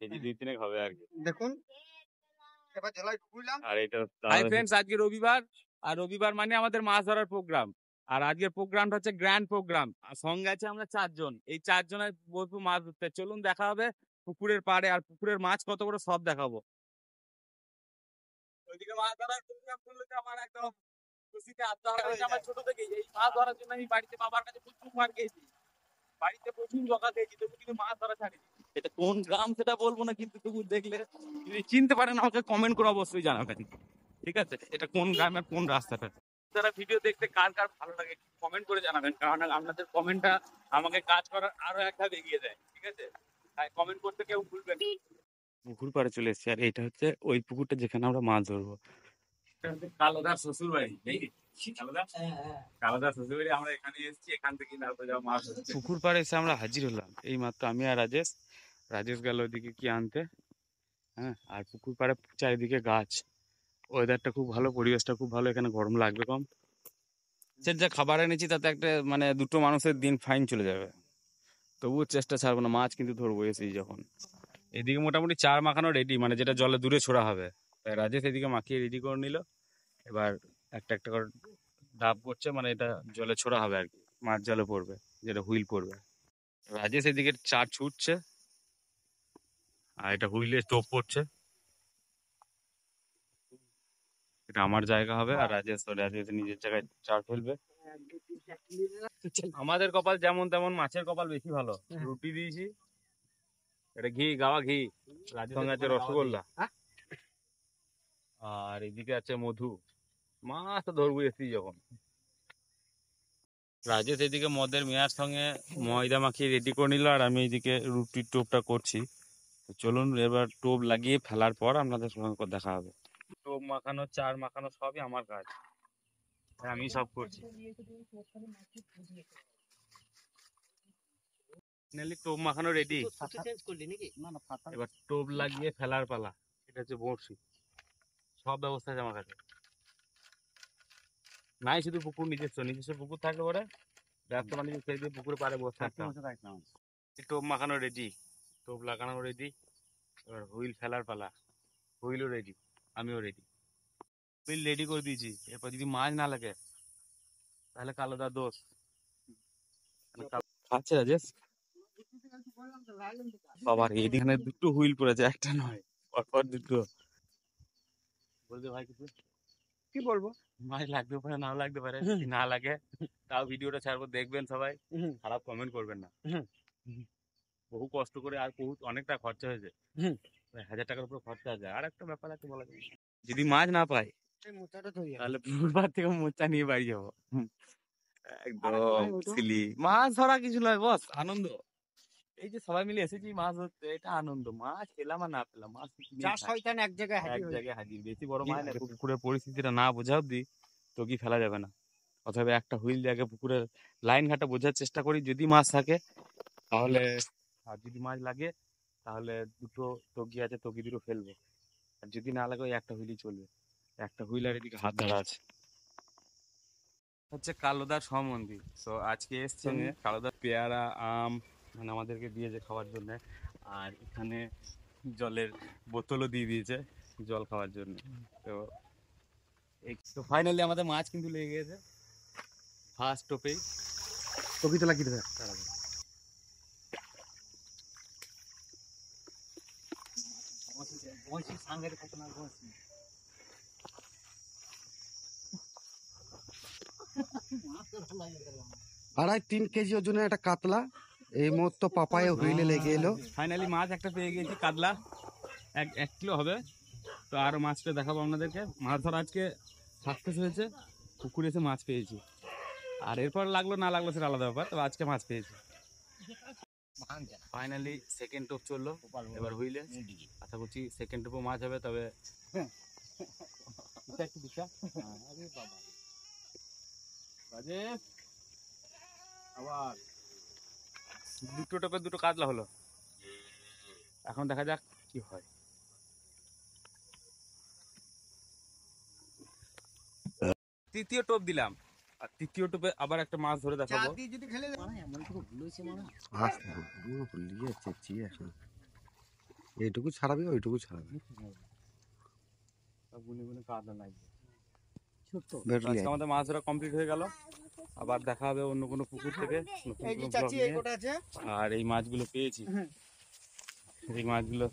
KG 2-3 হবে আর কি। দেখুন এবার জেলায় ঢুকলাম। আর এটা হাই ফ্রেন্ডস, আজকে রবিবার, আর রবিবার মানে আমাদের মাছ ধরার প্রোগ্রাম। আর আজকের প্রোগ্রামটা হচ্ছে গ্র্যান্ড প্রোগ্রাম। আর সঙ্গে আছে আমরা 4 জন। এই 4 জনের বলবো মাছ ধরতে। চলুন দেখা হবে পুকুরের পাড়ে, আর পুকুরের মাছ কত বড় সব দেখাবো। ওইদিকে মাছ ধরার প্রোগ্রাম করলে তো আমার একদম খুশিতে আত্মহারা হয়ে যায়। আমার ছোট থেকেই এই মাছ ধরার জন্য আমি বাড়িতে বাবার কাছে প্রচুর মার খেয়েছি, বাড়িতে প্রচুর বকা খেয়েছি, তবু কিন্তু মাছ ধরা ছাড়িনি। এটা কোন গ্রাম সেটা বলবো না, কিন্তু তবু দেখলে যদি চিনতে পারেন আমাকে কমেন্ট করে অবশ্যই জানাবেন, ঠিক আছে? এটা কোন গ্রামের কোন রাস্তাটা। যারা ভিডিও দেখতে কার কার ভালো লাগে কমেন্ট করে জানাবেন, কারণ আপনাদের কমেন্টটা আমাকে কাজ করার আরো এক ধাপ এগিয়ে দেয়, ঠিক আছে? তাই কমেন্ট করতে কেউ ভুলবেন না। পুকুর পাড়ে চলে এসেছি, আর এটা হচ্ছে ওই পুকুরটা যেখানে আমরা মাছ ধরবো। এটা হচ্ছে কালোদার শ্বশুর বাড়ি, কালোদার শ্বশুর বাড়ি। আমরা এখানে এসেছি, এখান থেকে মাছ ধরতে। পুকুর পাড়ে এসে আমরা হাজির হলাম এই মাত্র, আমি আর রাজেশ। রাজেশ গেল ওইদিকে কি আনতে, হ্যাঁ। আর পুকুর পাড়ে চারিদিকে গাছ, ওয়েদারটা খুব ভালো, পরিবেশটা খুব ভালো, এখানে গরম লাগবে কম। সে যা খাবার এনেছি তাতে একটা মানে 2টো মানুষের দিন ফাইন চলে যাবে, তবুও চেষ্টা ছাড়বো না, মাছ কিন্তু ধরবো এসেই যখন। এদিকে মোটামুটি চার মাখানো রেডি, মানে যেটা জলে দূরে ছোড়া হবে। তাই রাজেশ এদিকে মাখিয়ে রেডি করে নিল। এবার একটা একটা করে ডাব করছে, মানে এটা জলে ছোড়া হবে আর কি, মাছ জলে পড়বে, যেটা হুইল পড়বে। রাজেশ এদিকে চার ছুটছে, আর এটা হুইলে টোপ পড়ছে। এটা আমার জায়গা হবে, আর রাজেশ নিজের জায়গায় চার ফেলবে। আমাদের কপাল যেমন তেমন, মাছের কপাল বেশি ভালো। রুটি দিয়েছি, এটা ঘি, গাওয়া ঘি, সঙ্গে আছে রসগোল্লা, আর এদিকে আছে মধু। মাছ তো ধরবো এসেছি যখন। রাজেশ এদিকে মদের মেয়ার সঙ্গে ময়দা মাখিয়ে রেডি করে নিল, আর আমি এদিকে রুটির টোপটা করছি। চলুন এবার টোপ লাগিয়ে ফেলার পর আপনাদের সঙ্গে দেখা হবে। টোপ মাখানো, চার মাখানো সবই আমার কাজ, আমি সব করছি। টোপ মাখানো রেডি, এবার টোপ লাগিয়ে ফেলার পালা। এটা হচ্ছে বড়শি, সব ব্যবস্থা আছে আমার কাছে। নাই শুধু পুকুর, নিজস্ব পুকুর থাকলে পরে ব্যবসা বাণিজ্য ছেড়ে দিয়ে পুকুরে পাড়ে বসে থাকতাম। টোপ মাখানো রেডি, টোপ লাগানো রেডি, এবার হুইল ফেলার পালা। হুইলও রেডি, আমিও রেডি। হুইল রেডি করে দিয়েছি, এরপর যদি মাছ না লাগে তাহলে কালোদার দোষ। খাচ্ছে রাজেশ বাবার, এইখানে 2টো হুইল পড়েছে, একটা নয়, পরপর 2টো। বলতে ভাই কিছু কি বলবো, মাছ লাগতে পারে নাও লাগতে পারে, যদি না লাগে তাও ভিডিওটা ছাড়বো, দেখবেন সবাই, খারাপ কমেন্ট করবেন না। বহু কষ্ট করে, আর বহু অনেকটা খরচা হয়েছে, 1000 টাকার উপর খরচা আছে। আর একটা ব্যাপার আছে বলা যায়, যদি মাছ না পাই তাহলে পুকুর পাড় থেকে মোচা নিয়ে বাড়ি যাবো। একদম সিলি। মাছ ধরা কিছু নয় বস, আনন্দ। এই যে সবাই মিলে এসেছি মাছ ধরতে, এটা আনন্দ। মাছ পেলাম আর না পেলাম, মাছ এক জায়গায় হাজির। বেশি বড় মাছ না, পুকুরের পরিস্থিতিটা না বোঝা অব্দি তো কি ফেলা যাবে না। অথবা একটা হুইল দিয়ে আগে পুকুরের লাইন ঘাটা বোঝার চেষ্টা করি, যদি মাছ থাকে তাহলে, আর যদি মাছ লাগে তাহলে 2টো টগি আছে, টগি 2টো ফেলবো। আর যদি না লাগে ওই একটা হুইলই চলবে। একটা হুইল আর এদিকে হাত ধরা আছে। হচ্ছে কালোদার মন্দির। তো আজকে এসছে কালোদার পেয়ারা, আম মানে আমাদেরকে দিয়েছে খাওয়ার জন্য, আর এখানে জলের বোতলও দিয়ে দিয়েছে জল খাওয়ার জন্য। তো ফাইনালি আমাদের মাছ কিন্তু লেগে গেছে ফার্স্ট টোপেই। টপি তো লাগিয়ে দেবে। আড়াই 3 কেজি ওজনের একটা কাতলা এই মুহূর্তে পাপায়ে হুইলে লেগে এলো। ফাইনালি মাছ একটা পেয়ে গেছি, কাতলা, 1 কিলো হবে। তো আরো মাছটা দেখাবো আপনাদেরকে। মাছ ধরা আজকে সাকসেস হয়েছে, পুকুরে এসে মাছ পেয়েছি। আর এরপর লাগলো না লাগলো সেটা আলাদা ব্যাপার, তবে আজকে মাছ পেয়েছি। ফাইনালি সেকেন্ড টোপ চললো এবার হুইলে, আশা করছি সেকেন্ড টোপও মাছ হবে। তবে আবার 2টো টোপে 2টো কাতলা হলো, এখন দেখা যাক কি হয়। তৃতীয় টোপ দিলাম, আর তৃতীয় টোপে আবার একটা মাছ ধরে দেখাবো। এইটুকু ছাড়াবি ওইটুকু ছাড়াবি সব গুনে গুনে কাদা লাগবে। বেরলি আজকে আমাদের মাছ ধরা কমপ্লিট হয়ে গেল। আবার দেখা হবে অন্য কোনো পুকুর থেকে নতুন এই যে কোনো ব্লগ চাচি এই নিয়ে। কটা আছে আর এই মাছগুলো পেয়েছি, এই মাছগুলো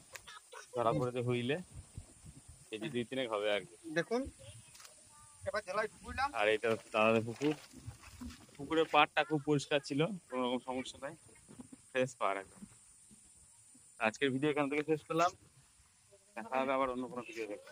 ধরা পড়েছে হইলে কেজি 2-3 হবে আর কি। দেখুন, এবার জেলায় ঢুকলাম। আর এটা দাদাদের পুকুর, পুকুরের পাড়টা খুব পরিষ্কার ছিল, কোনো রকম সমস্যা নাই, ফ্রেশ পাড় একদম। আজকের ভিডিও এখান থেকে শেষ করলাম, দেখা হবে আবার অন্য কোনো ভিডিও দেখে।